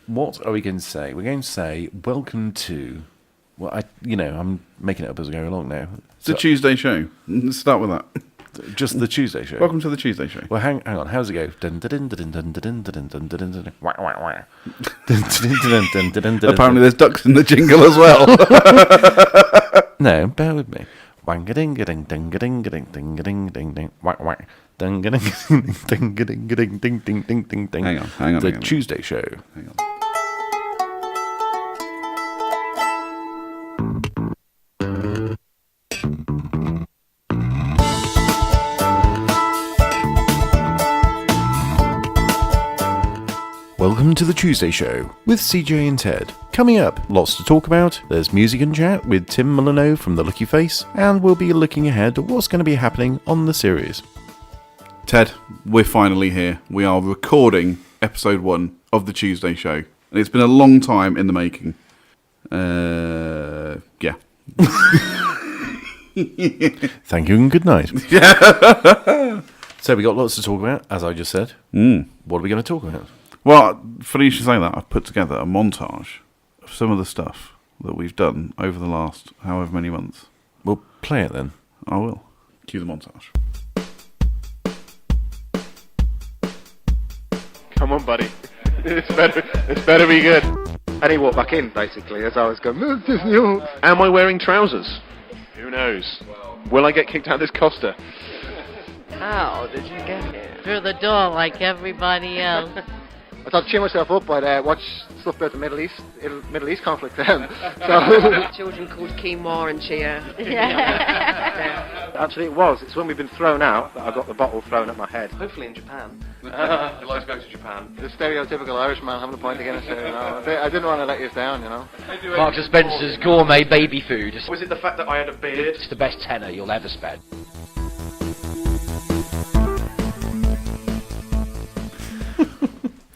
What are we going to say? We're going to say, welcome to... Well, I'm making it up as I go along now. The Tuesday show. Let's start with that. Just the Tuesday show. Welcome to the Tuesday show. Well, hang on. How does it go? Apparently there's ducks in the jingle as well. No, bear with me. Wang-a-ding-a-ding-ding-a-ding-ding-a-ding-ding-ding. Whack-whack. Ding-a-ding-ding-ding-ding-ding-ding-ding. Hang on. The Tuesday show. Hang on. Welcome to the Tuesday Show with CJ and Ted. Coming up, lots to talk about. There's music and chat with Tim Mullineaux from The Lucky Face, and we'll be looking ahead at what's going to be happening on the series. Ted, we're finally here. We are recording episode 1 of the Tuesday Show. And it's been a long time in the making. Yeah. Thank you and good night. So we got lots to talk about, as I just said. What are we going to talk about? Well, funny you should say that. I've put together a montage of some of the stuff that we've done over the last however many months. We'll play it then. I will. Cue the montage. Come on, buddy. It's better be good. And he walked back in, basically, as I was going, this is new. Am I wearing trousers? Who knows? Will I get kicked out of this Costa? How did you get here? Through the door like everybody else. I thought to cheer myself up, I'd watch stuff about the Middle East conflict. Children called quinoa and chia. Yeah. Actually, it was. It's when we've been thrown out that I got the bottle thrown at my head. Hopefully in Japan. I'd like to go to Japan. The stereotypical Irishman having a pint against it. I didn't want to let you down, Marks & Spencer's gourmet baby food. Was it the fact that I had a beard? It's the best tenner you'll ever spend.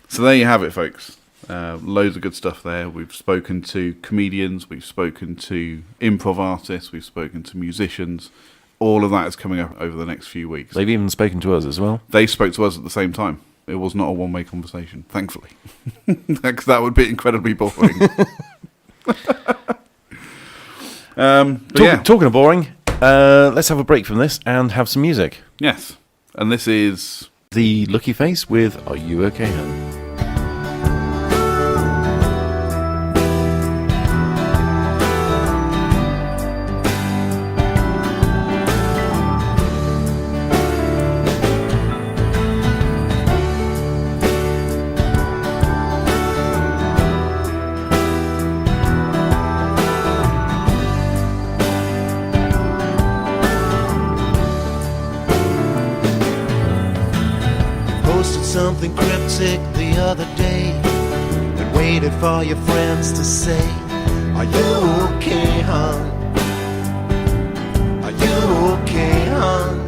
So there you have it, folks. Loads of good stuff there. We've spoken to comedians, we've spoken to improv artists, we've spoken to musicians. All of that is coming up over the next few weeks. They've even spoken to us as well. They spoke to us at the same time. It was not a one-way conversation, thankfully. Because that would be incredibly boring. Talking of boring, let's have a break from this and have some music. Yes. And this is... The Lucky Face with Are You Okay, Hun? Something cryptic the other day and waited for your friends to say, are you okay, hon? Are you okay, hon?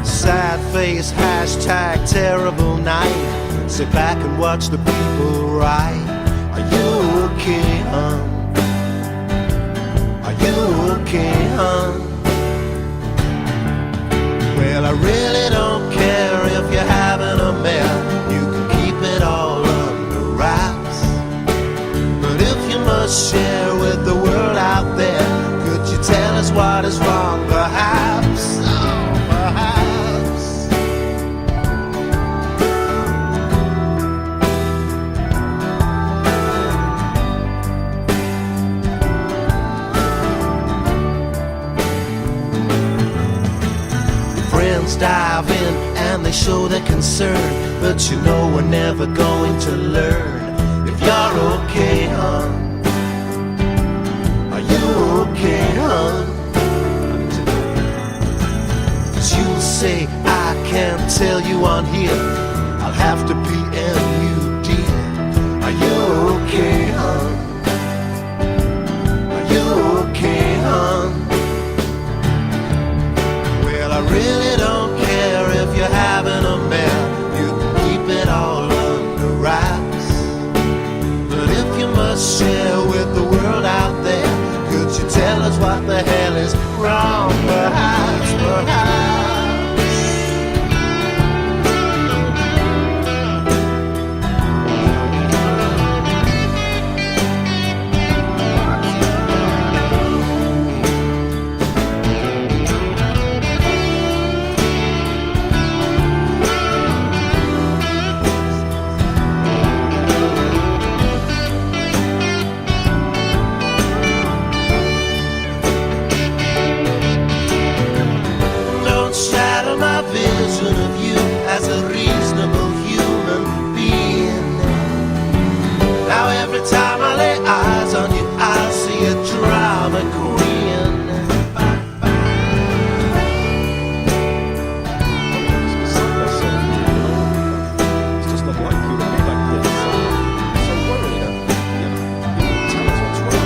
Sad face, hashtag terrible night. Sit back and watch the people write. Are you okay, hon? Are you okay, hon? Well, I really don't care if you're having a mare. You can keep it all under wraps. But if you must share with the world out there, could you tell us what is wrong, perhaps? Oh, perhaps. Dive in and they show their concern, but you know we're never going to learn if you're okay, hon. Are you okay, hon? 'Cause you'll say I can't tell you on here, I'll have to PM you, dear. Are you okay, hon? Are you okay, hon? Well, I really don't care if you're having a mare. You can keep it all under wraps. But if you must share with the world out there, could you tell us what the hell is wrong? Perhaps, perhaps. people that be like this, so worried, tell us what's wrong.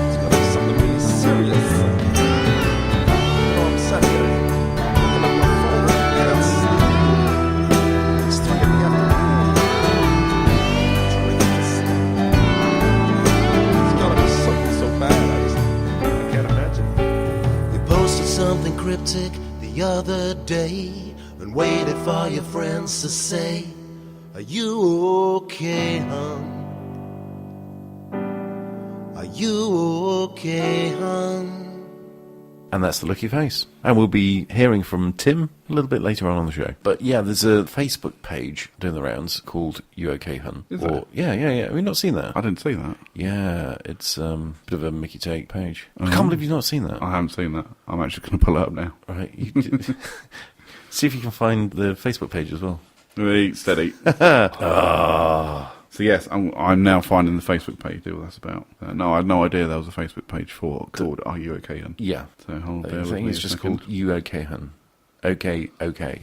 It's gotta be something really serious. I'm sat here, looking at my phone, it's 3 in the afternoon. Trying to get to sleep. It's gotta be something so bad, I can't imagine. You posted something cryptic the other day and waited for your friends to say, are you okay, hon? Are you okay, hon? And that's the Lucky Face. And we'll be hearing from Tim a little bit later on the show. But yeah, there's a Facebook page doing the rounds called You OK Hun? Is there? Yeah. Have you not seen that? I didn't see that. Yeah, it's a bit of a Mickey Take page. I can't believe you've not seen that. I haven't seen that. I'm actually going to pull it up now. Right. See if you can find the Facebook page as well. Wait, steady. So yes, I'm now finding the Facebook page. What that's about? No, I had no idea there was a Facebook page called Are You OK Hun? Yeah. So hold I think it's just called You OK Hun. OK,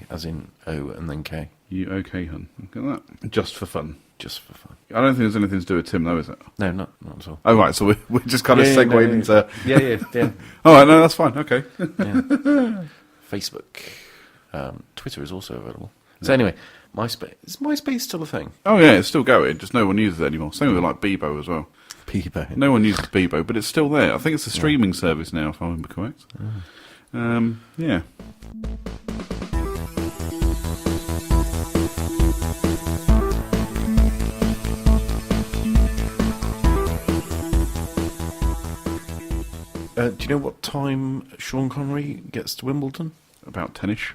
as in O and then K. You OK Hun? Look at that. Just for fun. Just for fun. I don't think there's anything to do with Tim, though, is it? No, not at all. Oh, right, so we're just kind of segued into... Yeah. All right, no, that's fine, okay. Yeah. Facebook. Twitter is also available. So anyway, MySpace. Is MySpace still a thing? Oh, yeah, it's still going, just no one uses it anymore. Same with, like, Bebo as well. Bebo. No one uses Bebo, but it's still there. I think it's a streaming service now, if I remember correct. Yeah. Do you know what time Sean Connery gets to Wimbledon? About 10ish.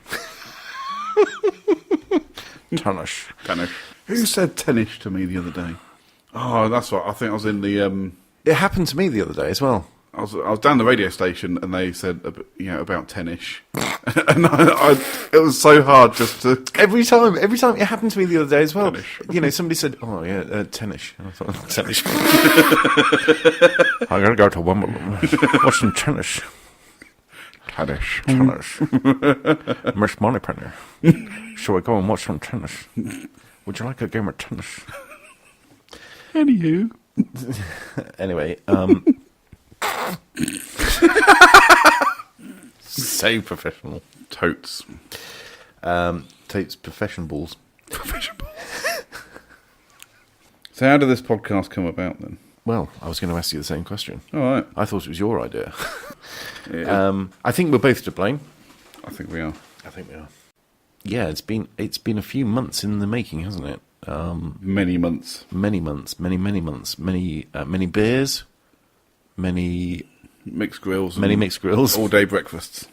Tennis. Who said 10ish to me the other day? Oh, that's right. I think I was in the... It happened to me the other day as well. I was down the radio station and they said, about 10ish. And it was so hard just to... Every time, it happened to me the other day as well. 10ish. Somebody said, oh, yeah, 10ish. And I thought, 10ish. I gotta go to Wimbledon. Watch some tennis. Tennis. Miss Moneypenny. Shall we go and watch some tennis? Would you like a game of tennis? Anywho. Anyway, so professional. Totes. Totes profession balls. So how did this podcast come about then? Well, I was going to ask you the same question. All right. I thought it was your idea. Yeah. I think we're both to blame. I think we are. Yeah, it's been a few months in the making, hasn't it? Many months. Many months. Many beers. Many Mixed grills. mixed grills. All day breakfasts.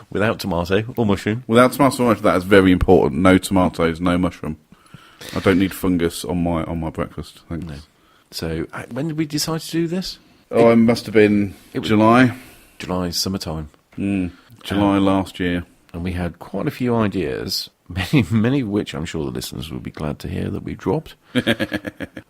Without tomato or mushroom. Without tomato or mushroom, that is very important. No tomatoes, no mushroom. I don't need fungus on my breakfast. Thanks. No. So, when did we decide to do this? Oh, it must have been July. July, summertime. July last year. And we had quite a few ideas, many of which I'm sure the listeners will be glad to hear that we dropped.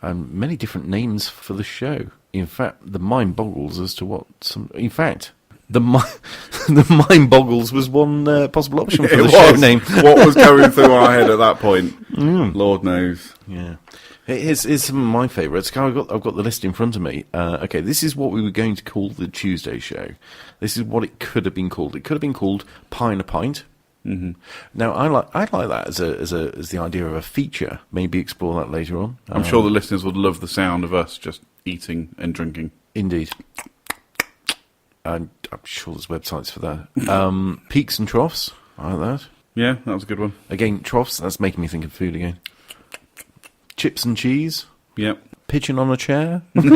And many different names for the show. In fact, the mind boggles as to what some... In fact, the mind boggles was one possible option for the show name. What was going through our head at that point? Lord knows. Yeah. Here's some of my favourites. I've got the list in front of me. Okay, this is what we were going to call the Tuesday show. This is what it could have been called. It could have been called Pie and a Pint. Mm-hmm. Now, I like that as the idea of a feature. Maybe explore that later on. I'm sure the listeners would love the sound of us just eating and drinking. Indeed. I'm sure there's websites for that. Peaks and Troughs. I like that. Yeah, that was a good one. Again, troughs. That's making me think of food again. Chips and cheese. Yep. Pigeon on a chair. I'm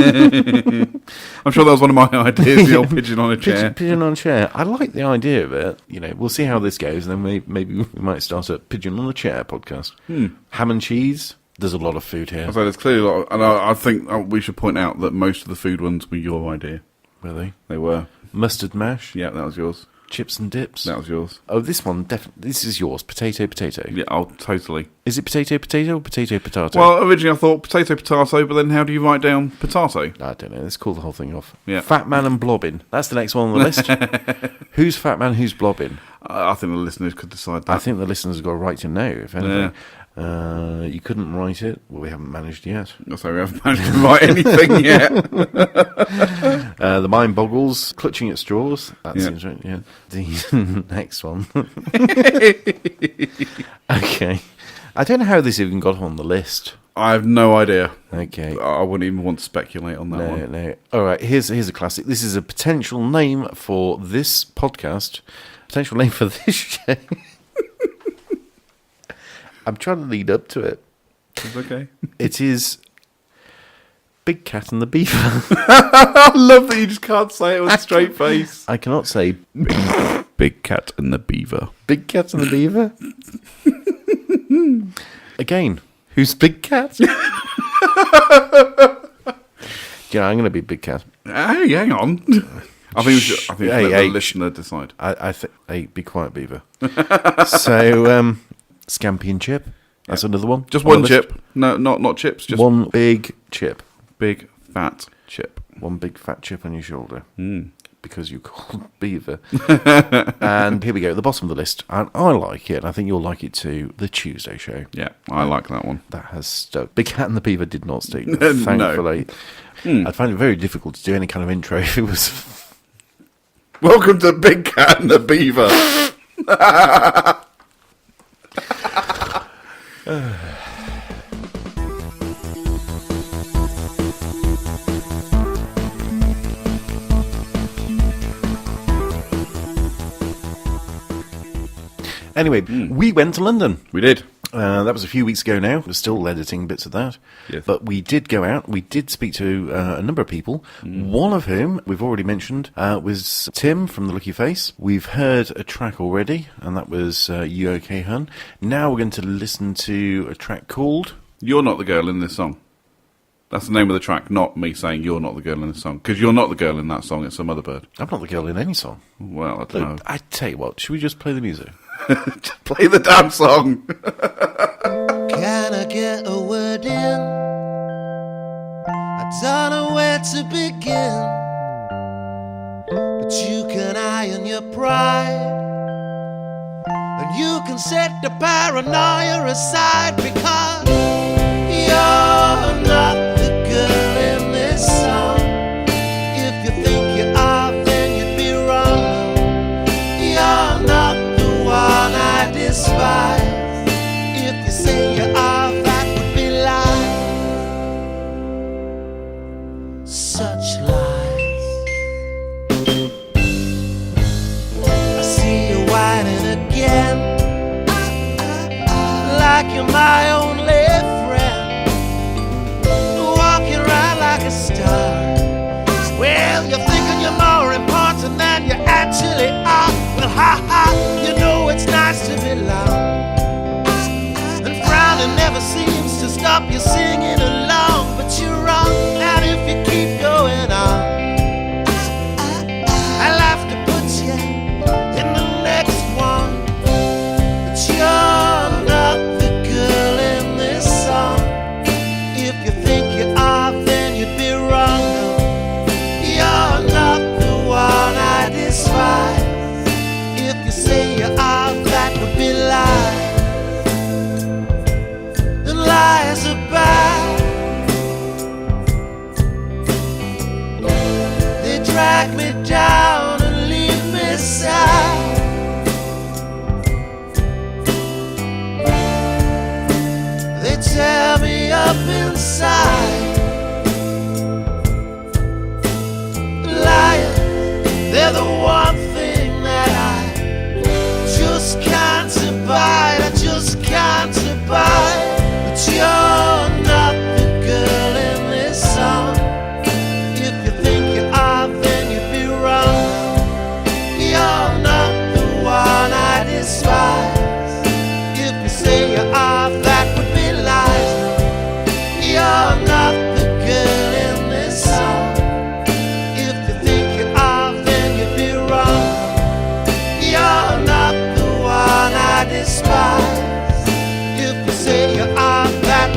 sure that was one of my ideas, the old pigeon on a chair. Pigeon on a chair. I like the idea of it. We'll see how this goes, and then maybe we might start a Pigeon on a Chair podcast. Ham and cheese. There's a lot of food here. So there's clearly a lot, and I think we should point out that most of the food ones were your idea. Were they? They were. Mustard mash. Yeah, that was yours. Chips and dips. That was yours. Oh, this one, this is yours. Potato. Yeah, totally. Is it potato or potato? Well, originally I thought potato, but then how do you write down potato? I don't know. Let's call the whole thing off. Yeah. Fatman and blobbin. That's the next one on the list. Who's Fatman, who's blobbin? I think the listeners could decide that. I think the listeners have got a right to know, if anything. You couldn't write it. Well, we haven't managed yet. So we haven't managed to write anything yet. The mind boggles, clutching at straws. That Yeah. seems right, yeah. The next one. Okay. I don't know how this even got on the list. I have no idea. Okay. I wouldn't even want to speculate on that one. No. All right, here's a classic. This is a potential name for this podcast. Potential name for this show. I'm trying to lead up to it. It's okay. It is Big Cat and the Beaver. I love that you just can't say it with a straight face. I cannot say Big Cat and the Beaver. Big Cat and the Beaver. Again, who's Big Cat? Yeah, I'm going to be Big Cat. Hey, hang on. I think we should let the listener decide. I think. Hey, be quiet, Beaver. So, Scampy and Chip. That's another one. Just on one the chip. No, not chips. Just one big chip. big fat chip. One big fat chip on your shoulder. Mm. Because you called Beaver. And here we go, at the bottom of the list. And I like it. I think you'll like it too. The Tuesday Show. Yeah, I like that one. That has stuck. Big Cat and the Beaver did not stick. No. Thankfully. I'd find it very difficult to do any kind of intro if it was... Welcome to Big Cat and the Beaver. Anyway, we went to London. We did. That was a few weeks ago now. We're still editing bits of that. Yes. But we did go out. We did speak to a number of people. One of whom, we've already mentioned, was Tim from The Lucky Face. We've heard a track already, and that was You OK Hun. Now we're going to listen to a track called... You're Not the Girl in This Song. That's the name of the track, not me saying you're not the girl in this song. Because you're not the girl in that song, it's some other bird. I'm not the girl in any song. Well, I don't know. I tell you what, should we just play the music? Just play the damn song. Can I get a word in? I don't know where to begin, but you can iron your pride, and you can set the paranoia aside, because you're not the girl in this song. If you think you are, then you'd be wrong. You're not the one I despise. If you say you are, that would be lies. Such lies. I see you whining again, like you're my only friend, walking around like a star. Well, you're thinking you're more important than you actually are. Well, ha ha, you know it's nice to be loved, and frowning never seems to stop you singing along. But you're wrong, and if you keep going on, I'll have to put you in the next one. But you're not the girl in this song. If you think you are, then you'd be wrong. You're not the one I despise. If you say you are, that would be lies. And lies are bad. They drag me down and leave me sad. They tear me up inside. Liars, they're the one thing that I just can't abide. I just can't abide. But you're not the girl in this song. If you think you are, then you'd be wrong. You're not the one I despise. If you say you are, that would be lies. You're not the girl in this song. If you think you are, then you'd be wrong. You're not the one I despise. If you say you are, that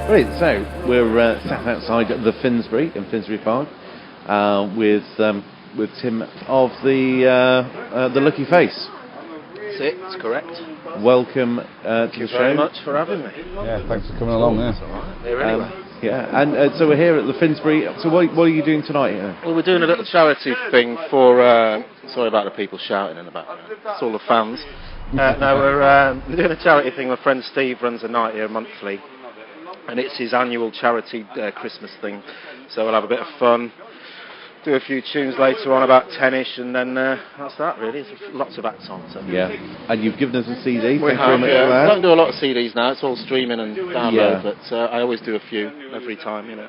Right, so we're sat outside the Finsbury in Finsbury Park with Tim of the Lucky Face. That's it, that's correct. Welcome to the show. Thank you very much for having me. Yeah, thanks for coming along. Yeah. Here anyway. Yeah, and so we're here at the Finsbury. So what are you doing tonight? Well, we're doing a little charity thing for... sorry about the people shouting in the background. It's all the fans. No, we're doing a charity thing. My friend Steve runs a night here monthly. And it's his annual charity Christmas thing. So we'll have a bit of fun. Do a few tunes later on about 10ish, and then that's that really. There's lots of acts on. So. Yeah, and you've given us a CD. We Thank you very much for that. I don't do a lot of CDs now. It's all streaming and download, but I always do a few every time, you know.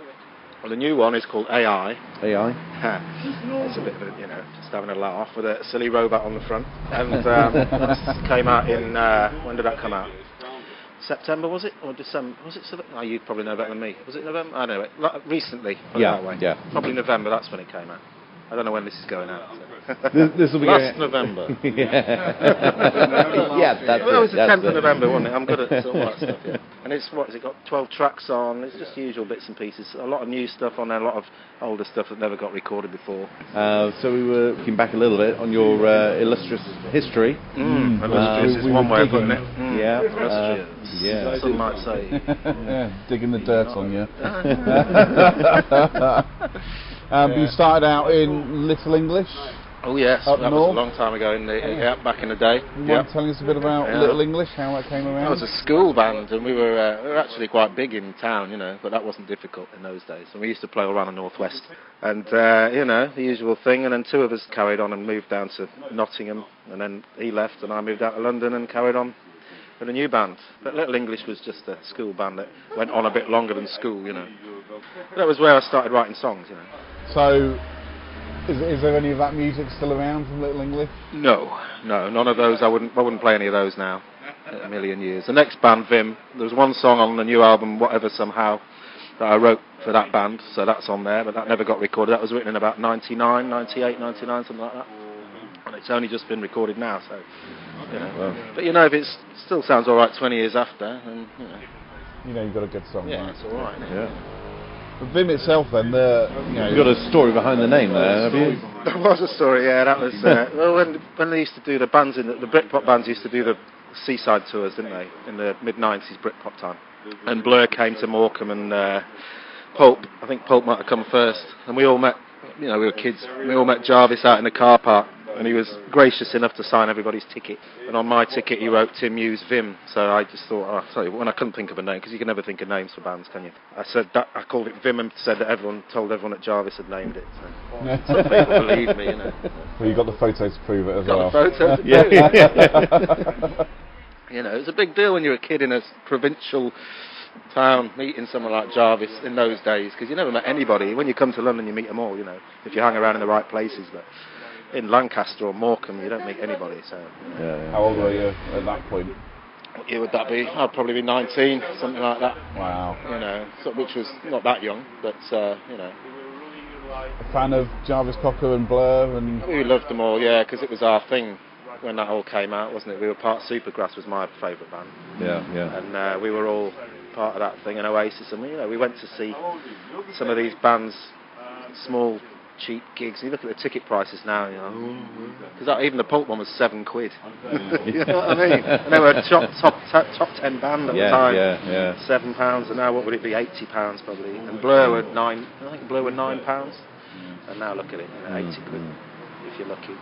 Well, the new one is called AI. AI. It's a bit of a, just having a laugh with a silly robot on the front. And that came out in when did that come out? September, was it? Or December? Was it? Oh, you probably know better than me. Was it November? I know it. Recently, put it that way. Yeah. Probably November, that's when it came out. I don't know when this is going out. So. This will be last November. Yeah, that's well, it was the 10th of it. November, wasn't it? I'm good at all that stuff, yeah. And it's, what has it got? 12 tracks on. It's just usual bits and pieces. A lot of new stuff on there, a lot of older stuff that never got recorded before. So we were looking back a little bit on your illustrious history. Illustrious is one way of putting it. Yeah. Illustrious. Yeah. Some might say. Yeah, digging the dirt on you. You started out in Little English. Oh yes, Up that north? was a long time ago back in the day. You want to tell us a bit about Little English, how that came around? That was a school band, and we were actually quite big in town, but that wasn't difficult in those days. And we used to play all around the northwest, and the usual thing. And then two of us carried on and moved down to Nottingham, and then he left, and I moved out to London and carried on with a new band. But Little English was just a school band that went on a bit longer than school, That was where I started writing songs, So, is there any of that music still around from Little English? No, none of those. I wouldn't play any of those now. A million years. The next band, Vim, there was one song on the new album, Whatever Somehow, that I wrote for that band, so that's on there, but that never got recorded. That was written in about 99, 98, 99, something like that. And it's only just been recorded now, so, Well. But if it still sounds alright 20 years after, then, you've got a good song. Yeah, right? it's alright. Yeah. But Vim itself, then, You've got a story behind the name there, have you? There was a story, yeah. That was well, when they used to do the bands the Britpop bands used to do the seaside tours, didn't they? In the mid-90s Britpop time. And Blur came to Morecambe, and Pulp. I think Pulp might have come first. And we all met. We were kids. We all met Jarvis out in the car park, and he was gracious enough to sign everybody's ticket. And on my ticket, he wrote Tim Hughes Vim. So I just thought, when I couldn't think of a name, because you can never think of names for bands, can you? I said that I called it Vim, and said that told everyone that Jarvis had named it. So some people believe me, Well, you got the photo to prove it as well. Got the photo to prove it. It was a big deal when you were a kid in a provincial town meeting someone like Jarvis in those days, because you never met anybody. When you come to London, you meet them all, if you hang around in the right places. But in Lancaster or Morecambe, you don't meet anybody. So. Yeah. How old were you at that point? What year would that be? I'd probably be 19, something like that. Wow. Which was not that young, but A fan of Jarvis Cocker and Blur and. We loved them all, yeah, because it was our thing when that all came out, wasn't it? We were part Supergrass, was my favourite band. Yeah. And we were all part of that thing, and Oasis, and we went to see some of these bands, small cheap gigs. You look at the ticket prices now, because even the Pulp one was £7. You know what I mean? And they were a top 10 band at the time. Yeah. £7, and now what would it be? £80 probably. And Blur were £9. I think Blur were £9, and now look at it, £80 if you're lucky.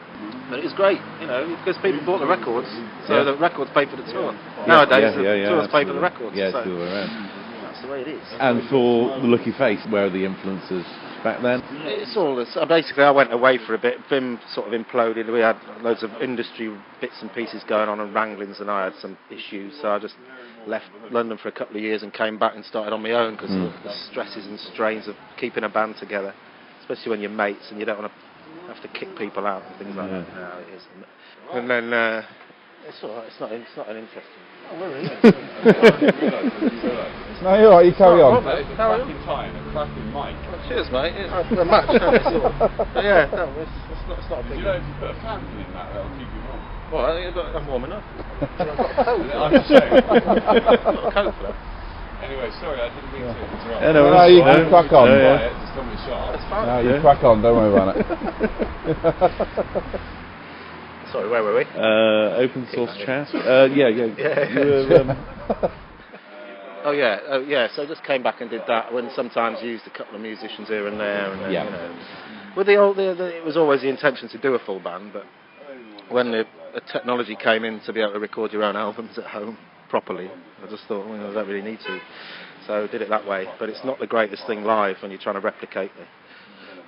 But it was great, because people bought the records, so the records pay for the tour. Nowadays, the tours pay for the records. Yeah, so it's the other way around. that's the way it is. And for the Lucky Face, where are the influences back then? It's all this. Basically, I went away for a bit. Vim sort of imploded. We had loads of industry bits and pieces going on and wranglings, and I had some issues. So I just left London for a couple of years and came back and started on my own because of the stresses and strains of keeping a band together, especially when you're mates and you don't want to have to kick people out and things like that. No, it is. And then it's all right. It's not an interesting. Oh, we're in. No, you're right, you carry on. Cracking time, a cracking mic. Cheers, mate. A match. Yeah, no, it's not a big. if you put a fan in that, that'll keep you warm? Well, I'm warm enough. I've got a coat. I'm saying. I've got a coat for that. Anyway, sorry, I didn't mean to interrupt. Yeah, no, No, you can crack on. Just tell me shot. That's fine. No, you crack on, don't worry about it. Sorry, where were we? Open source chat. Yeah. You were, Oh yeah. So I just came back and did that. When sometimes used a couple of musicians here and there, and then, you know, with it was always the intention to do a full band, but when the technology came in to be able to record your own albums at home properly, I just thought, well, I don't really need to, so I did it that way. But it's not the greatest thing live when you're trying to replicate it.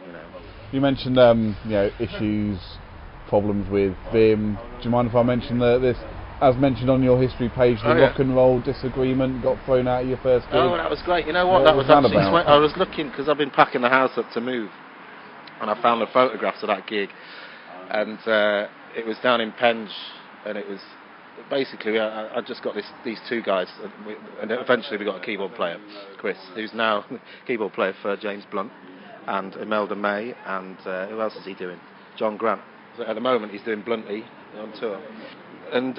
You know. You mentioned issues, problems with Vim. Do you mind if I mention this? As mentioned on your history page, the rock and roll disagreement got thrown out of your first gig. Oh, that was great. You know what? That was actually. I was looking because I've been packing the house up to move, and I found the photographs of that gig, and it was down in Penge, and it was basically I just got these two guys, and eventually we got a keyboard player, Chris, who's now keyboard player for James Blunt, and Imelda May, and who else is he doing? John Grant. So at the moment he's doing Bluntly on tour. And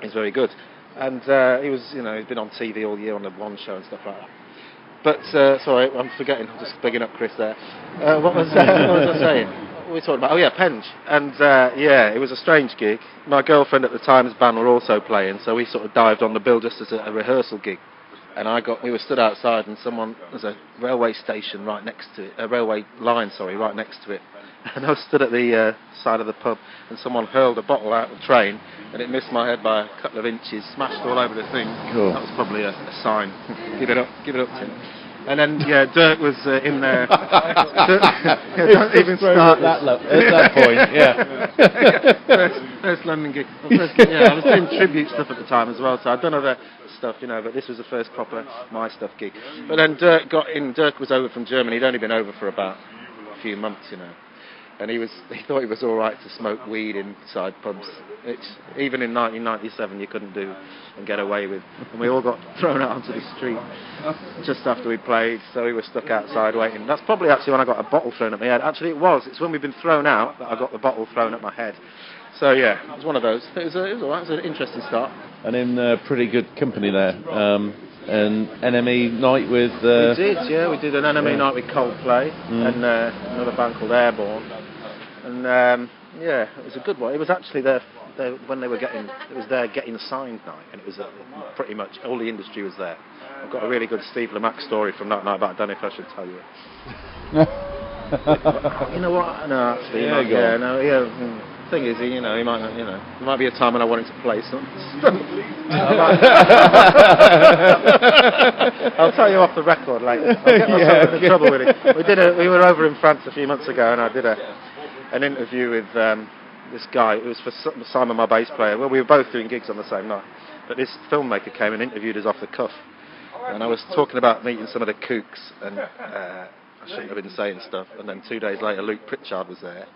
he's very good. And he was, he's been on TV all year on the One Show and stuff like that. But, sorry, I'm forgetting, I'm just bigging up Chris there. What was I saying? What were we talking about? Oh yeah, Penge. And it was a strange gig. My girlfriend at the time's band were also playing, so we sort of dived on the bill just as a rehearsal gig. And we were stood outside, and there's a railway station right next to it, a railway line, right next to it. And I was stood at the side of the pub, and someone hurled a bottle out of the train, and it missed my head by a couple of inches, smashed all over the thing. Cool. That was probably a sign. Give it up, Tim. And then, Dirk was in there. Don't even start at that point, First London gig. I was doing tribute stuff at the time as well, so I'd done other stuff, but this was the first proper My Stuff gig. But then Dirk got in. Dirk was over from Germany. He'd only been over for about a few months, and he thought it was all right to smoke weed inside pubs, which even in 1997 you couldn't do and get away with. And we all got thrown out onto the street just after we played, so we were stuck outside waiting. That's probably actually when I got a bottle thrown at my head. Actually, it's when we've been thrown out that I got the bottle thrown at my head. So yeah, it was one of those. It was all right. It was an interesting start. And in pretty good company there. An NME night with... We did an NME night with Coldplay and another band called Airborne. And it was a good one. It was actually when they were their getting signed night, and it was pretty much all the industry was there. I've got a really good Steve Lamacq story from that night, but I don't know if I should tell you it. You know what? No, actually, thing is, he might not, there might be a time when I wanted to play some stuff. I'll tell you off the record later. I'll get myself into trouble with it. We were over in France a few months ago, and I did an interview with this guy. It was for Simon, my bass player. Well, we were both doing gigs on the same night, but this filmmaker came and interviewed us off the cuff, and I was talking about meeting some of the kooks, and I shouldn't have been saying stuff. And then 2 days later, Luke Pritchard was there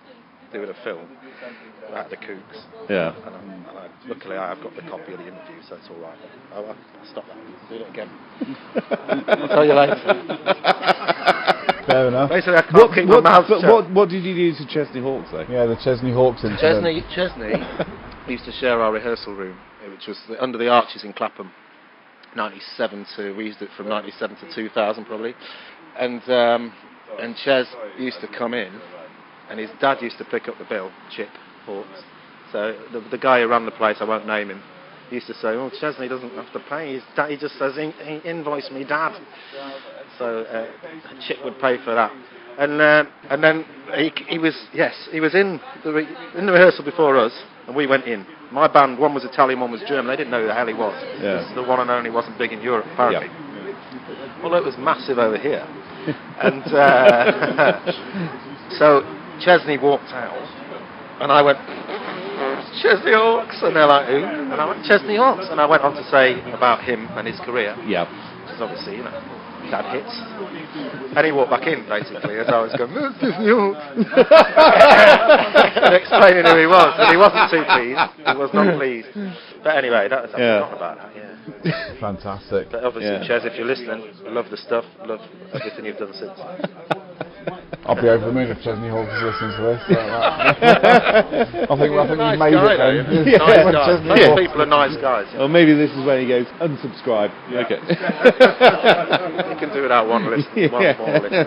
doing a film about the kooks. Yeah. And luckily, I've got the copy of the interview, so it's all right. I'll stop that. Do it again. I'll tell you later. Fair enough. Basically, I can't keep my mouth shut. What did you do to Chesney Hawkes, though? Yeah, the Chesney Hawkes incident. Chesney we used to share our rehearsal room, which was under the arches in Clapham. We used it from 97 to 2000 probably. And Ches used to come in, and his dad used to pick up the bill, Chip Hawkes. So the guy who ran the place, I won't name him, he used to say, "Oh, Chesney doesn't have to pay. His dad, he just says, invoice me, Dad." So Chip would pay for that. And then he was in the rehearsal before us, and we went in. My band, one was Italian, one was German. They didn't know who the hell he was. Yeah. This is the one and only, wasn't big in Europe, apparently. Yeah. Although it was massive over here. And so Chesney walked out, and I went, "Chesney Hawkes," and they're like, "Who?" And I went, "Chesney Hawkes," and I went on to say about him and his career. Yeah. Which is obviously, Dad hits. And he walked back in, basically, as I was going, and explaining who he was. And he wasn't too pleased. He was not pleased. But anyway, that was not about that, Fantastic. But obviously, Ches, if you're listening, love the stuff, love everything you've done since. I'll be over the moon if Chesney Hawkes is listening to this. I think we've made it then. Nice guys. Most people are nice guys. Or maybe this is when he goes, unsubscribe. Okay. You can do without one listen, one more listen.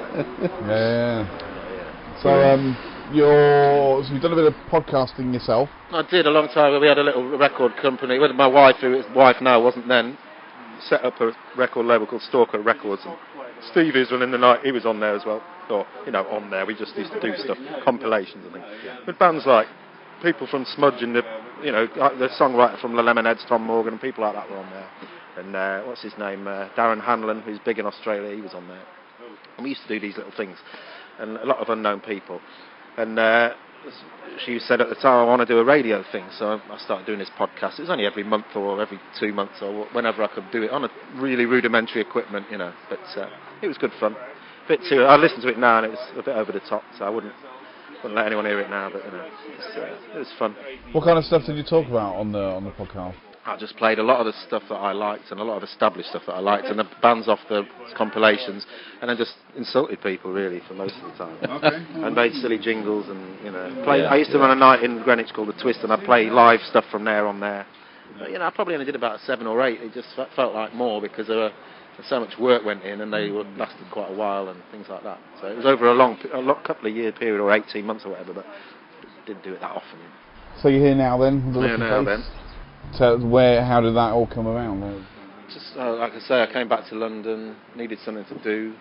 Yeah. So, you've done a bit of podcasting yourself. I did a long time ago. We had a little record company with my wife, who is wife now, wasn't then, set up a record label called Stalker Records. And Steve is running the night. He was on there as well. Or, on there. We just used to do stuff, compilations and things. With bands like people from Smudge and the songwriter from the Lemonheads, Tom Morgan, and people like that were on there. And what's his name? Darren Hanlon, who's big in Australia, he was on there. And we used to do these little things. And a lot of unknown people. And she said at the time, I want to do a radio thing. So I started doing this podcast. It was only every month or every 2 months or whenever I could do it on a really rudimentary equipment, But it was good fun. I listened to it now and it was a bit over the top, so I wouldn't let anyone hear it now. But it was fun. What kind of stuff did you talk about on the podcast? I just played a lot of the stuff that I liked and a lot of established stuff that I liked, and the bands off the compilations, and then just insulted people really for most of the time. Okay. And made silly jingles and played. I used to run a night in Greenwich called The Twist, and I'd play live stuff from there on there. But, I probably only did about 7 or 8. It just felt like more because so much work went in, and they lasted quite a while and things like that. So it was over a couple of year period, or 18 months or whatever, but didn't do it that often. So you're here now then? Then. So how did that all come around? Just like I say, I came back to London, needed something to do,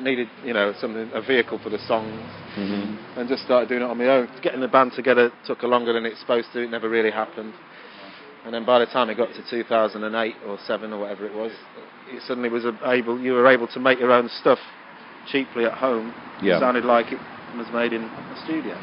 needed a vehicle for the songs, and just started doing it on my own. Getting the band together took longer than it's supposed to. It never really happened. And then by the time it got to 2008 or 7 or whatever it was, it suddenly you were able to make your own stuff cheaply at home. Yeah. It sounded like it was made in a studio,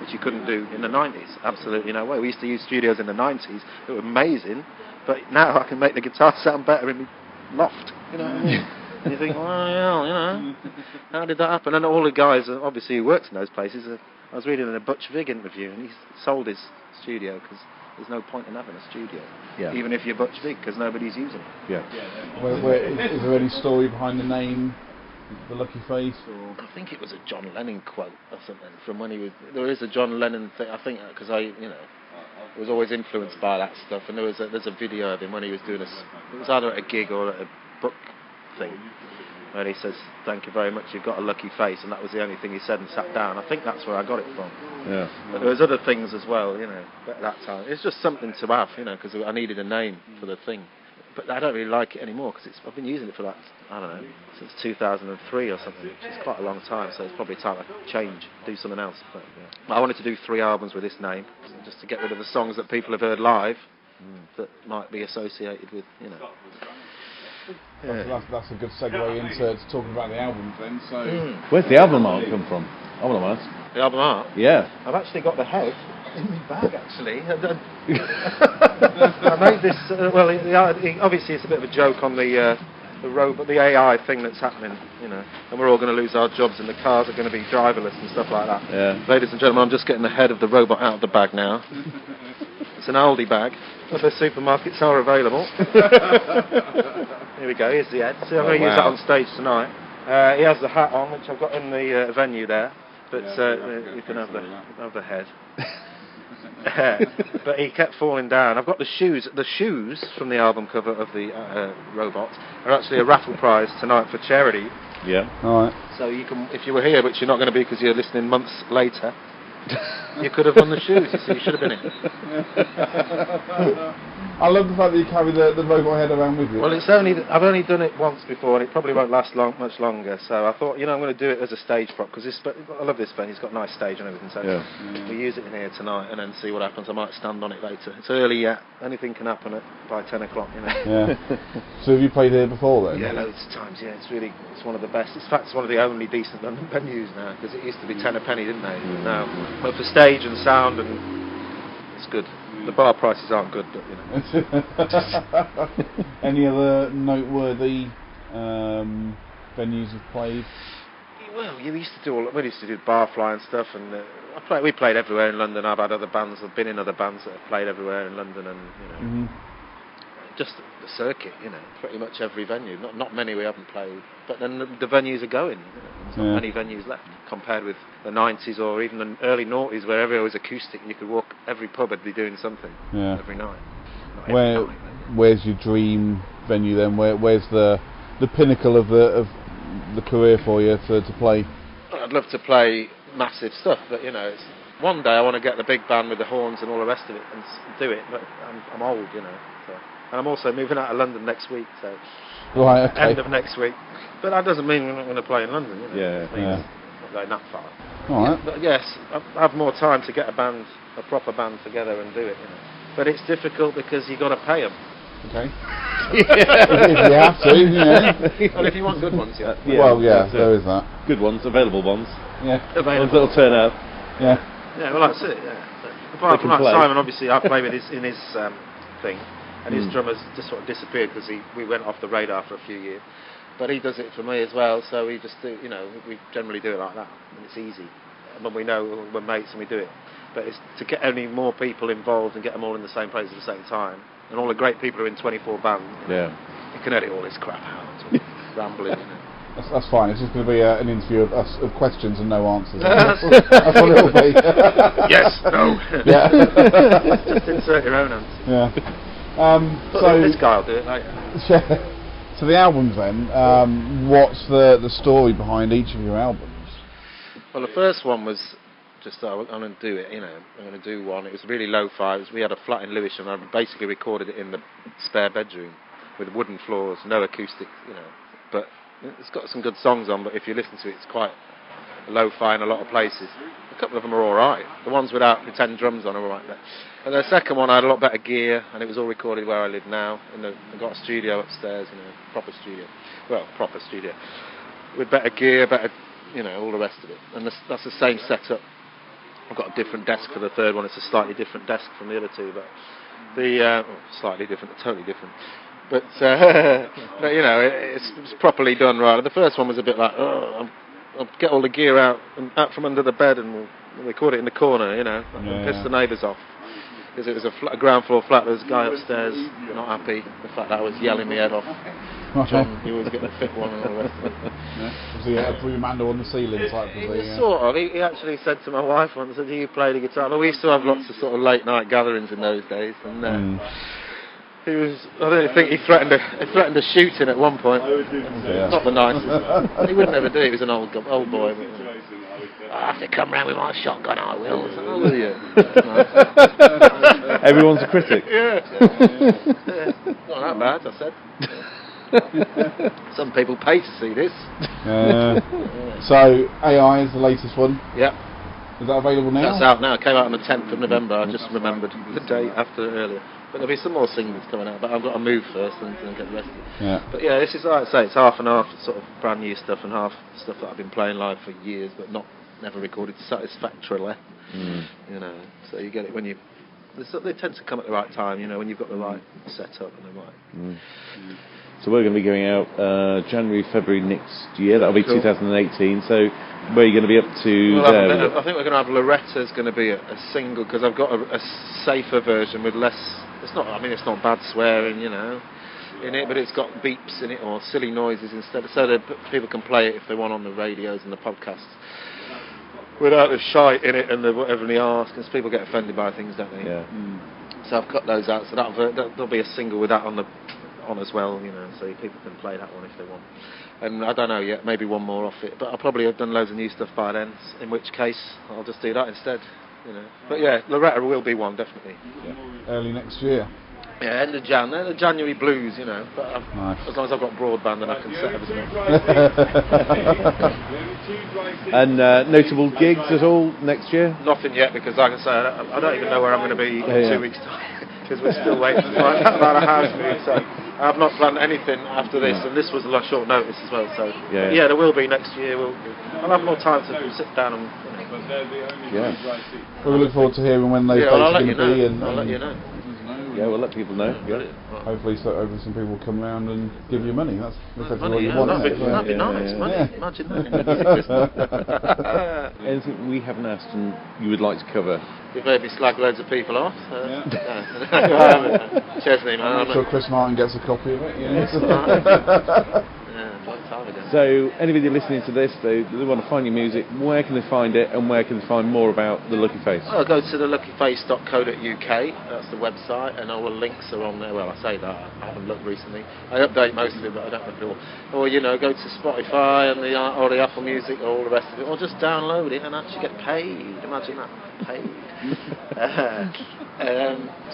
which you couldn't do in the 90s. Absolutely no way. We used to use studios in the 90s. It was amazing, but now I can make the guitar sound better in my loft. You know what I mean? And you think, how did that happen? And all the guys, obviously, who worked in those places, I was reading a Butch Vig interview, and he sold his studio because there's no point in having a studio, even if you're Butch Vig, because nobody's using it. Yeah. Is there any story behind the name, The Lucky Face? Or? I think it was a John Lennon quote or something from when he was. There is a John Lennon thing. I think because I was always influenced by that stuff, and there's a video of him when he was doing it was either at a gig or at a book thing. And he says, "Thank you very much, you've got a lucky face," and that was the only thing he said, and sat down. I think that's where I got it from. Yeah. But there was other things as well, at that time. It's just something to have, because I needed a name for the thing. But I don't really like it anymore, because I've been using it for since 2003 or something, which is quite a long time, so it's probably time I change, do something else. But I wanted to do 3 albums with this name, just to get rid of the songs that people have heard live that might be associated with, Yeah. That's a good segue into talking about the album then. So, where's the album art come from? I want to ask. The album art? Yeah. I've actually got the head in my bag, actually. I made this. Obviously, it's a bit of a joke on the robot, the AI thing that's happening. And we're all going to lose our jobs, and the cars are going to be driverless and stuff like that. Yeah. Ladies and gentlemen, I'm just getting the head of the robot out of the bag now. It's an Aldi bag. Other supermarkets are available. Here we go, here's the head. So I'm going to use that on stage tonight. He has the hat on, which I've got in the venue there. But you can have the head. But he kept falling down. I've got the shoes. The shoes from the album cover of the robot are actually a raffle prize tonight for charity. Yeah. All right. So you can, if you were here, which you're not going to be because you're listening months later, you could have won the shoes. You see, you should have been in. I love the fact that you carry the robot head around with you. Well, I've only done it once before, and it probably won't last much longer. So I thought, I'm going to do it as a stage prop because I love this band. He's got a nice stage and everything. So we use it in here tonight, and then see what happens. I might stand on it later. It's early yet. Anything can happen by 10 o'clock. Yeah. So have you played here before then? Yeah, loads of times. Yeah, it's one of the best. In fact, it's one of the only decent London venues now, because it used to be 10 a penny, didn't they? Now, but for stage and sound, and it's good. The bar prices aren't good, but Any other noteworthy venues you've played? Well, we used to do Barfly and stuff, and we played everywhere in London. I've had other bands, I've been in other bands that have played everywhere in London, and just the circuit, pretty much every venue. Not many we haven't played, but then the venues are going. There's not many venues left compared with the 90s or even the early noughties, where everywhere was acoustic. You could walk, every pub would be doing something every night. Where's your dream venue then? Where's the pinnacle of the career for you to play? I'd love to play massive stuff, but it's one day I want to get the big band with the horns and all the rest of it and do it. But I'm old, so. And I'm also moving out of London next week, so end of next week. But that doesn't mean we're not going to play in London. Not going that far. All right. But yes, I have more time to get a proper band together and do it. But it's difficult because you got to pay them. Okay. If you have to, Well, if you want good ones, there is that. Good ones, available ones. Yeah. Ones that'll turn out. Yeah. Yeah, well, that's it. Yeah. Apart from Simon, obviously, I play with in his thing, and his drummers just sort of disappeared because we went off the radar for a few years. But he does it for me as well, so we just do. We generally do it like that, and it's easy. When we know we're mates and we do it. But it's to get only more people involved and get them all in the same place at the same time. And all the great people are in 24 bands. Yeah. You can edit all this crap out. Rambling. That's fine. It's just going to be an interview of questions and no answers. That's what it will be. Yes. No. Yeah. Just insert your own answer. Yeah. So this guy will do it later. So the albums then. What's the story behind each of your albums? Well, the first one was just I'm going to do it. I'm going to do one. It was really lo-fi. We had a flat in Lewisham. I basically recorded it in the spare bedroom with wooden floors, no acoustic. But it's got some good songs on. But if you listen to it, it's quite lo-fi in a lot of places. A couple of them are all right. The ones without pretend drums on are all right. And the second one, I had a lot better gear, and it was all recorded where I live now. I've got a studio upstairs, proper studio. Well, proper studio with better gear, better, all the rest of it. And that's the same setup. I've got a different desk for the third one. It's a slightly different desk from the other two, but slightly different, totally different. But it's properly done right. The first one was a bit like, I'll get all the gear out from under the bed and we'll record it in the corner, piss the neighbours off. Because it was a ground floor flat. There was a guy upstairs not happy. The fact that I was yelling my head off. John, you always get the fit one and all the rest of it. Was he a blue mandel on the ceiling type of thing? Sort of. He actually said to my wife once, "Do you play the guitar?" Well, we used to have lots of sort of late night gatherings in those days, and he was. I don't think he threatened a shooting at one point. Not the nicest. He would never do it. He was an old boy. I have to come round with my shotgun, I will. Oh, will you? Nice. Everyone's a critic. Yeah. Not that bad, I said. Some people pay to see this. So, AI is the latest one? Yeah. Is that available now? That's out now. It came out on the 10th of November. I just remembered the day after earlier. But there'll be some more singles coming out. But I've got to move first and then get the rest of it. Yeah. But yeah, this is, like I say, it's half and half sort of brand new stuff and half stuff that I've been playing live for years but never recorded satisfactorily. So you get it when they tend to come at the right time, when you've got the right setup and the right. So we're going to be going out January, February next year. That'll be 2018. So where are you going to be up to there? I think we're going to have Loretta's going to be a single because I've got a safer version with less. It's not bad swearing, in it, but it's got beeps in it or silly noises instead, so that people can play it if they want on the radios and the podcasts. Without the shite in it and the whatever they ask, because people get offended by things, don't they? Yeah. So I've cut those out. So there'll be a single with that on as well, so people can play that one if they want. And I don't know yet, maybe one more off it. But I'll probably have done loads of new stuff by then. In which case, I'll just do that instead. But yeah, Loretta will be one definitely. Yeah. Early next year. Yeah, end of the January blues, But nice. As long as I've got broadband, then I can set everything up. And notable gigs at all next year? Nothing yet, because like I say, I don't even know where I'm going to be in 2 weeks' time, because we're still waiting to find out about a house move. So I've not planned anything after this, and this was a short notice as well. So yeah, there will be next year. I'll have more time to sit down and. Yeah. We'll look forward to hearing when those dates are going to be. I'll let you know. Yeah, we'll let people know. Yeah. Hopefully some people will come round and give you money. That's exactly what you yeah, want. that'd isn't it? be nice. Money. Yeah. Imagine that. Anything we haven't asked and you would like to cover? You've heard me slag loads of people off. Chesney, man. I'm sure Chris Martin gets a copy of it. Yeah. Long time ago. So, anybody listening to this, they want to find your music, where can they find it and where can they find more about The Lucky Face? Well, go to theluckyface.co.uk, that's the website, and all the links are on there. Well, I say that, I haven't looked recently. I update most of it, but I don't look at it all. Or, go to Spotify and or the Apple Music or all the rest of it, or just download it and actually get paid. Imagine that, paid.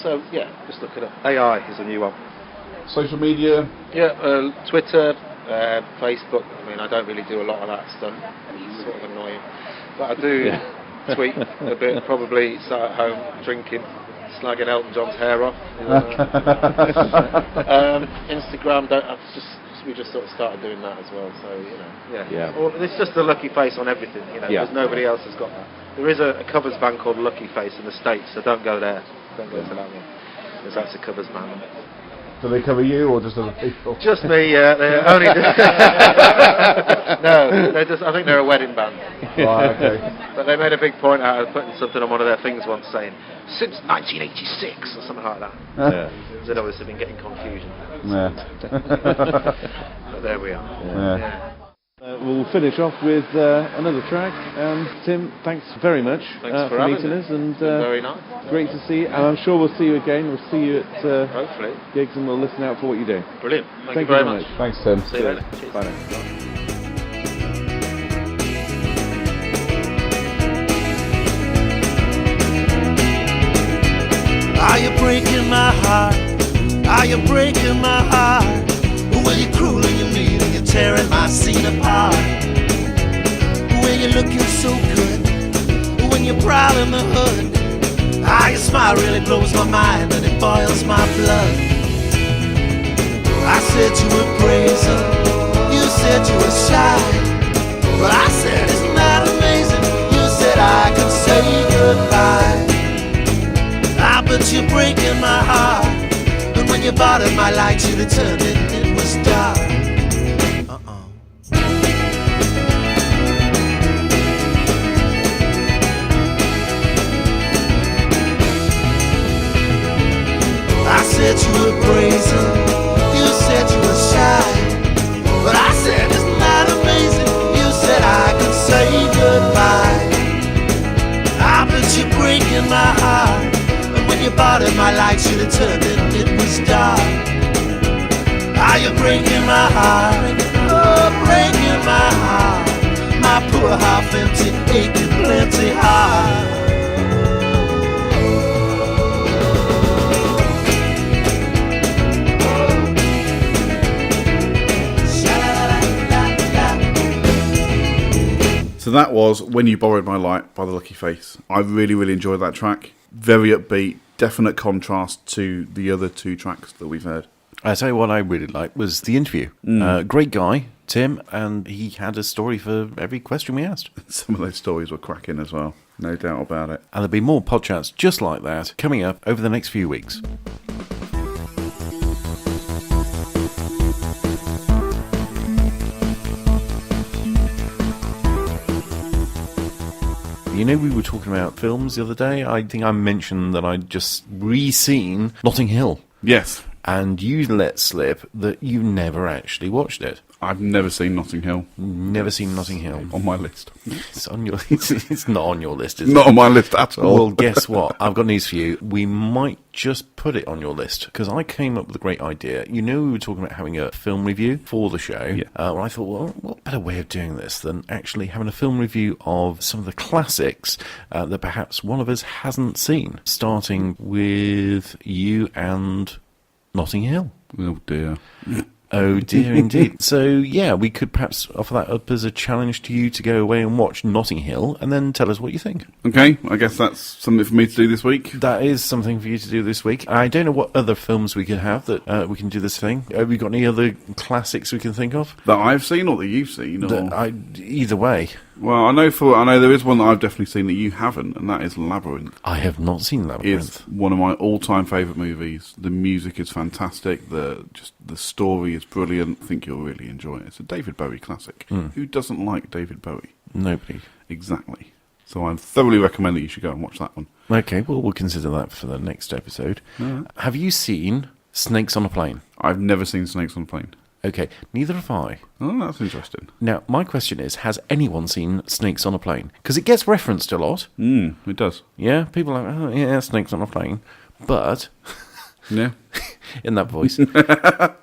So, yeah, just look it up. AI is a new one. Social media? Yeah, Twitter, Facebook. I mean, I don't really do a lot of that stuff. It's sort of annoying. But I do tweet a bit, probably sat at home drinking, slagging Elton John's hair off. Instagram, we just sort of started doing that as well. So, yeah. Well, it's just the Lucky Face on everything, because nobody else has got that. There is a covers band called Lucky Face in the States, so don't go there. Don't go to that one, because that's a covers band. Do they cover you or just other people? Just me, yeah. They only No, I think they're a wedding band. Right, okay. But they made a big point out of putting something on one of their things once saying, since 1986, or something like that. Yeah. They'd obviously been getting confusion. Yeah. But there we are. Yeah. We'll finish off with another track. Tim, thanks very much for meeting us. And, very nice. Great to see you. And I'm sure we'll see you again. We'll see you at hopefully gigs and we'll listen out for what you do. Brilliant. Thank you very much. Thanks, Tim. See you later. Cheers. Bye now. Are you breaking my heart? Are you breaking my heart? When you're cruel and you're mean and you're tearing my scene apart. When you're looking so good, when you're proud in the hood. Ah, your smile really blows my mind and it boils my blood. I said you were brazen, you said you were shy. But I said, isn't that amazing? You said I could say goodbye. Ah, but you're breaking my heart. And when you bothered my light, you'd have turned it, it was dark. I said you were brazen, you said you were shy. But I said, isn't that amazing? You said I could say goodbye. Ah, but you're breaking my heart. And when you bothered my light, you'd have turned it, it was dark. Ah, you're breaking my heart, oh, breaking my heart. My poor half empty, aching plenty heart. So that was When You Borrowed My Light by The Lucky Face. I really, really enjoyed that track. Very upbeat, definite contrast to the other two tracks that we've heard. I tell you what I really liked was the interview. Great guy, Tim, and he had a story for every question we asked. Some of those stories were cracking as well, no doubt about it. And there'll be more podcasts just like that coming up over the next few weeks. You know, we were talking about films the other day. I think I mentioned that I'd just re-seen Notting Hill. Yes. And you let slip that you never actually watched it. I've never seen Notting Hill. Never seen Notting Hill. On my list. It's on your. It's not on your list, is it? Not on my list at all. Well, guess what? I've got news for you. We might just put it on your list, because I came up with a great idea. You know, we were talking about having a film review for the show. Yeah. Well, I thought, well, what better way of doing this than actually having a film review of some of the classics that perhaps one of us hasn't seen, starting with you and Notting Hill. Oh, dear. Oh dear, indeed. So, yeah, we could perhaps offer that up as a challenge to you to go away and watch Notting Hill and then tell us what you think. Okay, I guess that's something for me to do this week. That is something for you to do this week. I don't know what other films we could have that we can do this thing. Have we got any other classics we can think of? That I've seen or that you've seen? Or? Either way. Well, I know there is one that I've definitely seen that you haven't, and that is Labyrinth. I have not seen Labyrinth. It's one of my all-time favourite movies. The music is fantastic. The story is brilliant. I think you'll really enjoy it. It's a David Bowie classic. Who doesn't like David Bowie? Nobody. Exactly. So I thoroughly recommend that you should go and watch that one. Okay, well, we'll consider that for the next episode. Right. Have you seen Snakes on a Plane? I've never seen Snakes on a Plane. Okay, neither have I. Oh, that's interesting. Now, my question is, has anyone seen Snakes on a Plane? Because it gets referenced a lot. It does. Yeah, people are like, oh, yeah, Snakes on a Plane. But... Yeah. in that voice.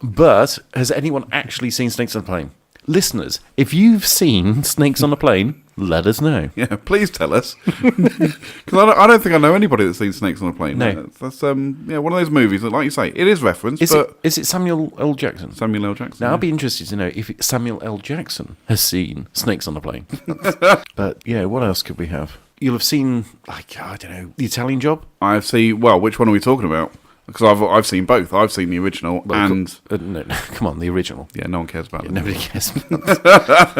But has anyone actually seen Snakes on a Plane? Listeners, if you've seen Snakes on a Plane, let us know. Yeah, please tell us. Because I don't think I know anybody that's seen Snakes on a Plane. No. That's one of those movies that, like you say, it is referenced, Is it Samuel L. Jackson? Samuel L. Jackson. Now, yeah. I'd be interested to know if Samuel L. Jackson has seen Snakes on a Plane. But, yeah, what else could we have? You'll have seen, like, I don't know, The Italian Job? I've seen, well, which one are we talking about? Because I've seen both. I've seen the original and... no, come on, the original. Yeah, no one cares about it. Nobody cares.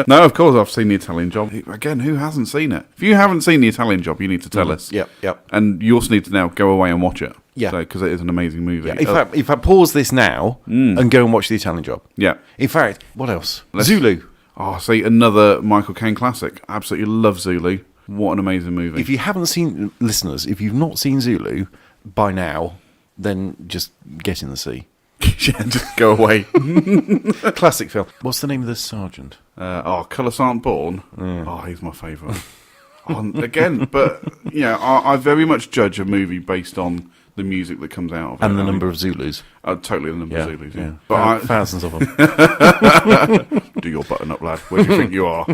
No, of course I've seen The Italian Job. Again, who hasn't seen it? If you haven't seen The Italian Job, you need to tell us. Yep. And you also need to now go away and watch it. Yeah. Because it is an amazing movie. Yeah, if I pause this now and go and watch The Italian Job. Yeah. In fact, what else? Zulu. Oh, see, another Michael Caine classic. Absolutely love Zulu. What an amazing movie. If you haven't seen, listeners, if you've not seen Zulu by now, then just get in the sea. Yeah, just go away. Classic film. What's the name of the sergeant? Colours Aren't Born. Oh, he's my favourite. Again, but yeah, I very much judge a movie based on the music that comes out of it. And the number of Zulus. Totally the number of Zulus, yeah. But thousands of them. Do your button up, lad. Where do you think you are?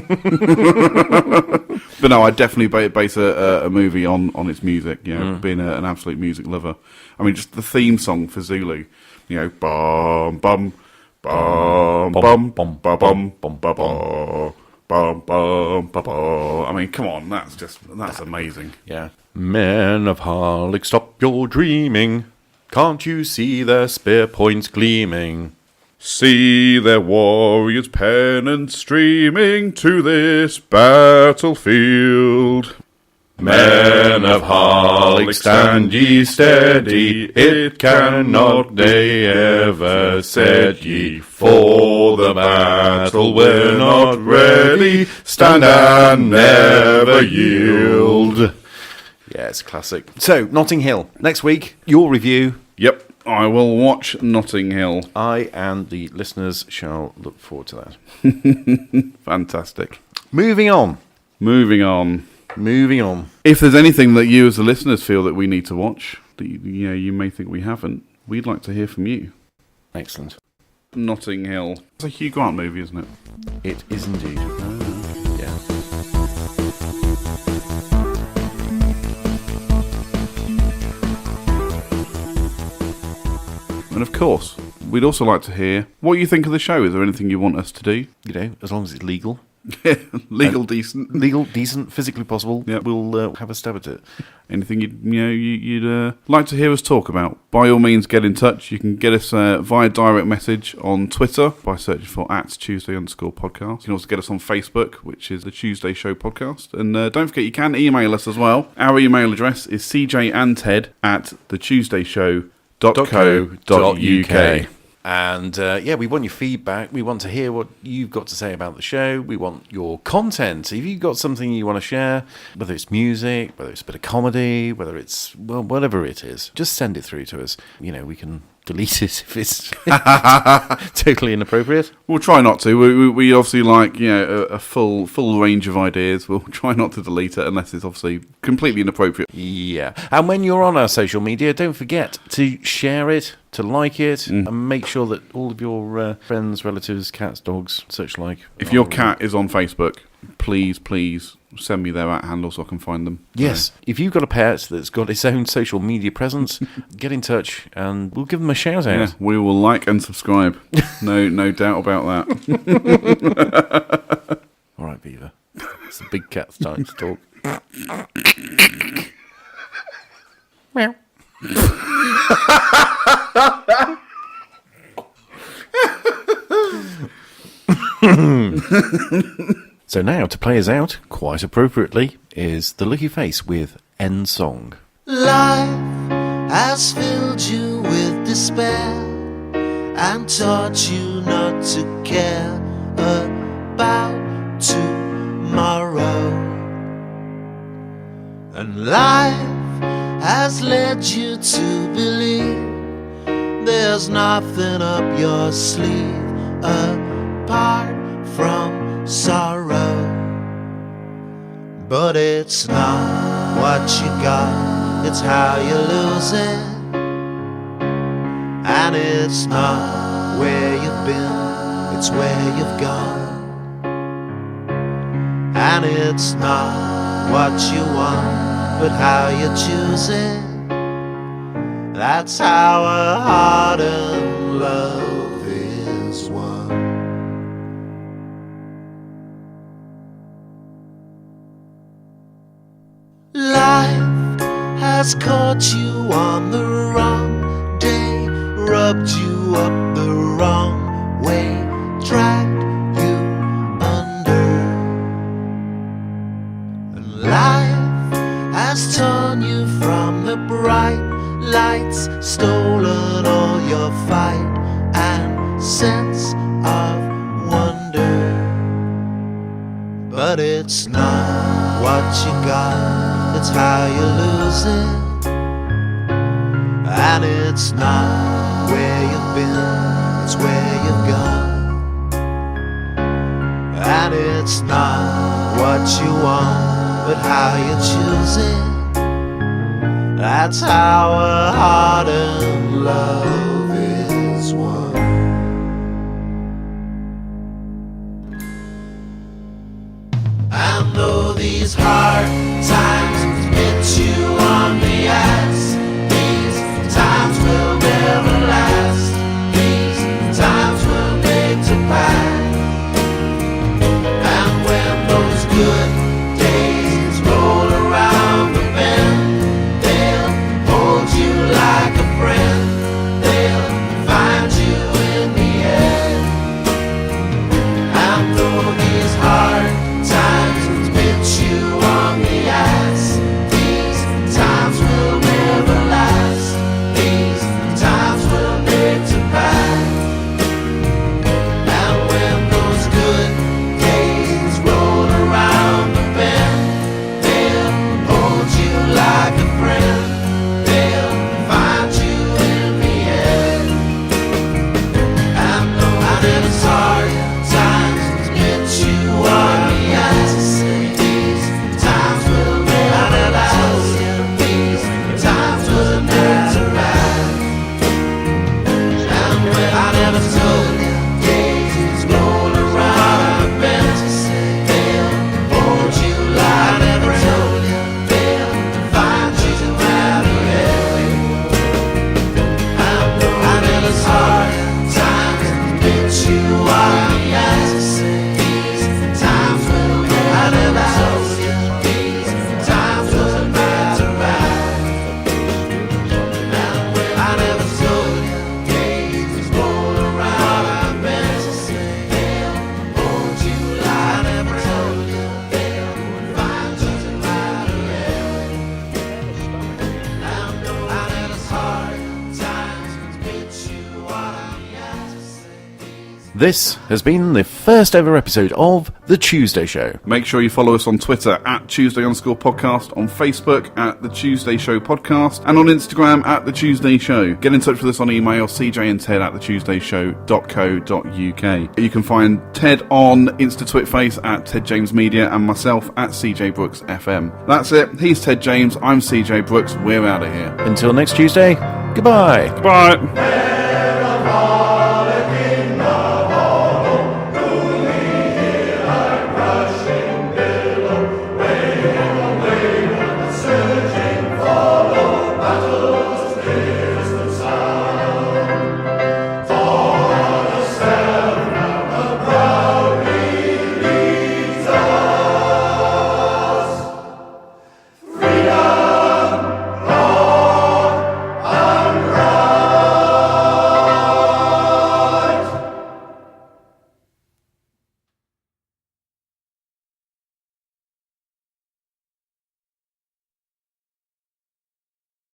But no, I definitely base a movie on its music, being an absolute music lover. I mean, just the theme song for Zulu, bum, bum, bum, bum, bum, bum, bum, bum, bum, bum, bum, bum. I mean, come on, that's amazing. Yeah. Men of Harlech, stop your dreaming. Can't you see their spear points gleaming? See their warriors' pennants streaming to this battlefield. Men of Harlech, stand ye steady, it cannot they ever set ye. For the battle we're not ready, stand and never yield. Yeah, it's a classic. So, Notting Hill. Next week, your review. Yep, I will watch Notting Hill. I and the listeners shall look forward to that. Fantastic. Moving on. If there's anything that you as the listeners feel that we need to watch, that you may think we haven't, we'd like to hear from you. Excellent. Notting Hill. It's a Hugh Grant movie, isn't it? It is indeed. Yeah. And of course, we'd also like to hear what you think of the show. Is there anything you want us to do? As long as it's legal. Legal, decent. Legal, decent, physically possible. Yep. We'll have a stab at it. Anything you'd like to hear us talk about, by all means get in touch. You can get us via direct message on Twitter by searching for @Tuesday_podcast. You can also get us on Facebook, which is the Tuesday Show Podcast. And don't forget, you can email us as well. Our email address is cjandted@thetuesdayshow.co.uk. And we want your feedback. We want to hear what you've got to say about the show. We want your content. If you've got something you want to share, whether it's music, whether it's a bit of comedy, whether it's, well, whatever it is, just send it through to us. We can delete it if it's totally inappropriate. We'll try not to. We obviously like a full range of ideas. We'll try not to delete it unless it's obviously completely inappropriate. Yeah. And when you're on our social media, don't forget to share it, to like it, and make sure that all of your friends, relatives, cats, dogs, such like. If your cat is on Facebook, please send me their @handle so I can find them. Yes. If you've got a pet that's got its own social media presence, get in touch and we'll give them a shout out. Yeah, we will like and subscribe. No doubt about that. All right, Beaver. It's the big cat's time to talk. Meow. So now, to play us out, quite appropriately, is The Lucky Face with End Song. Life has filled you with despair and taught you not to care about tomorrow. And life has led you to believe there's nothing up your sleeve apart from sorrow. But it's not what you got, it's how you lose it. And it's not where you've been, it's where you've gone. And it's not what you want, but how you choose it. That's how a heart and love is won. Life has caught you on the wrong day, rubbed you up the wrong way, dragged you under. And life has torn you from the bright lights, stolen all your fight and sense of wonder. But it's not what you got, it's how you lose it. And it's not where you've been, it's where you've gone. And it's not what you want, but how you choose it. That's how a heart and love is one. And though these hard times hit you on the ass, these times will never last. These times will make to pass. And when those good days roll around the bend, like a friend, they'll find you in the end. And though these hard times bit you on the ass, these times will never last. These times will make to pass. And when those good days roll around the bend, they'll hold you like a friend. This has been the first ever episode of The Tuesday Show. Make sure you follow us on Twitter at Tuesday_podcast, on Facebook at The Tuesday Show Podcast, and on Instagram at The Tuesday Show. Get in touch with us on email, cjandted at thetuesdayshow.co.uk. You can find Ted on Insta-Twitface at Ted James Media and myself at CJ Brookes FM. That's it. He's Ted James. I'm CJ Brookes. We're out of here. Until next Tuesday, goodbye. Goodbye.